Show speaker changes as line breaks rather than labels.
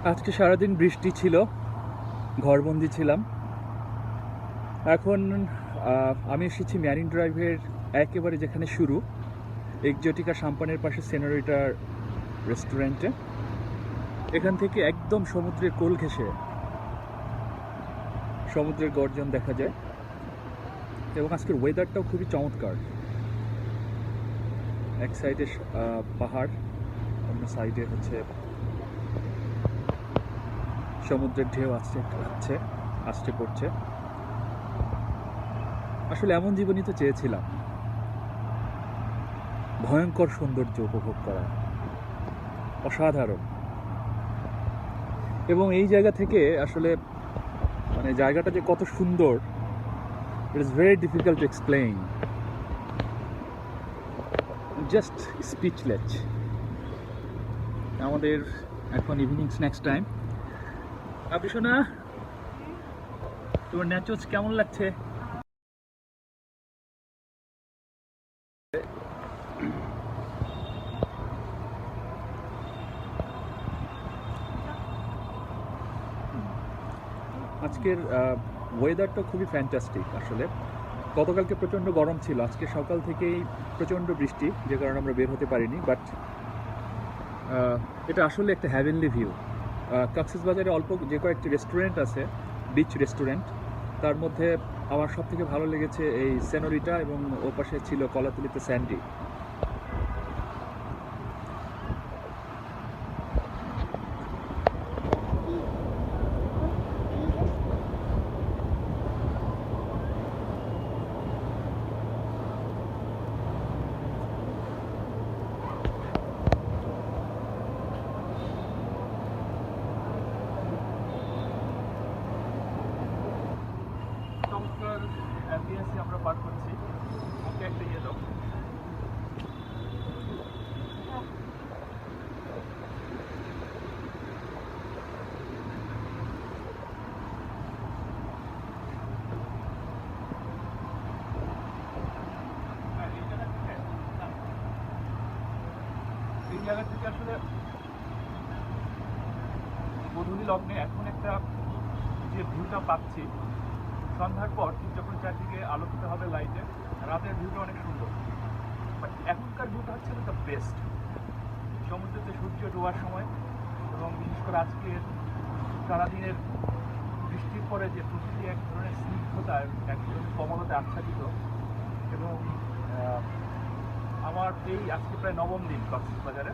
আজকে সারাদিন বৃষ্টি ছিল, ঘরবন্দি ছিলাম। এখন আমি এসেছি ম্যারিন ড্রাইভের একেবারে যেখানে শুরু, এক্সোটিকা সাম্পানের পাশে সেনোরিটার রেস্টুরেন্টে। এখান থেকে একদম সমুদ্রের কোল ঘেঁষে সমুদ্রের গর্জন দেখা যায়, এবং আজকের ওয়েদারটাও খুবই চমৎকার। এক সাইডে পাহাড়, অন্য সাইডে হচ্ছে সমুদ্রের ঢেউ আসছে পড়ছে। আসলে এমন জীবনই তো চেয়েছিলাম, ভয়ঙ্কর সৌন্দর্য উপভোগ করা, অসাধারণ। এবং এই জায়গা থেকে আসলে মানে জায়গাটা যে কত সুন্দর, it is very difficult to explain, just speechless. আমাদের এখন ইভিনিং স্ন্যাক্স টাইম। আপনি শোনা, তোমার ন্যাচোস কেমন লাগছে? আজকের ওয়েদারটা খুবই ফ্যান্টাস্টিক। আসলে গতকালকে প্রচণ্ড গরম ছিল, আজকে সকাল থেকেই প্রচণ্ড বৃষ্টি, যে কারণে আমরা বের হতে পারিনি। বাট এটা আসলে একটা হ্যাভেনলি ভিউ। কক্সবাজারে অল্প যে কয়েকটি রেস্টুরেন্ট আছে, বিচ রেস্টুরেন্ট, তার মধ্যে আমার সব থেকে ভালো লেগেছে এই সেনোরিটা, এবং ওর পাশে ছিল কলাতলিতে স্যান্ডি। চমৎকার অ্যাম্বিয়েন্সে আমরা পার করছি। ওকে একটা ইয়ে দাও। এই জায়গা থেকে আসলে গোধূলি লগ্নে এখন একটা যে ভিউটা পাচ্ছি, সন্ধ্যার পর ঠিক যখন চারদিকে আলোকিত হবে লাইটে, রাতের ভিউটা অনেক সুন্দর। বাট এখনকার ভিউটা হচ্ছে দ্য বেস্ট। সমুদ্রতে সূর্য ডোবার সময়, এবং বিশেষ করে আজকের সারাদিনের বৃষ্টির পরে যে প্রকৃতি এক ধরনের স্নিগ্ধতা, এক ধরনের কমলতে আচ্ছাদিত। এবং আমার এই আজকে প্রায় নবম দিন কক্সবাজারে।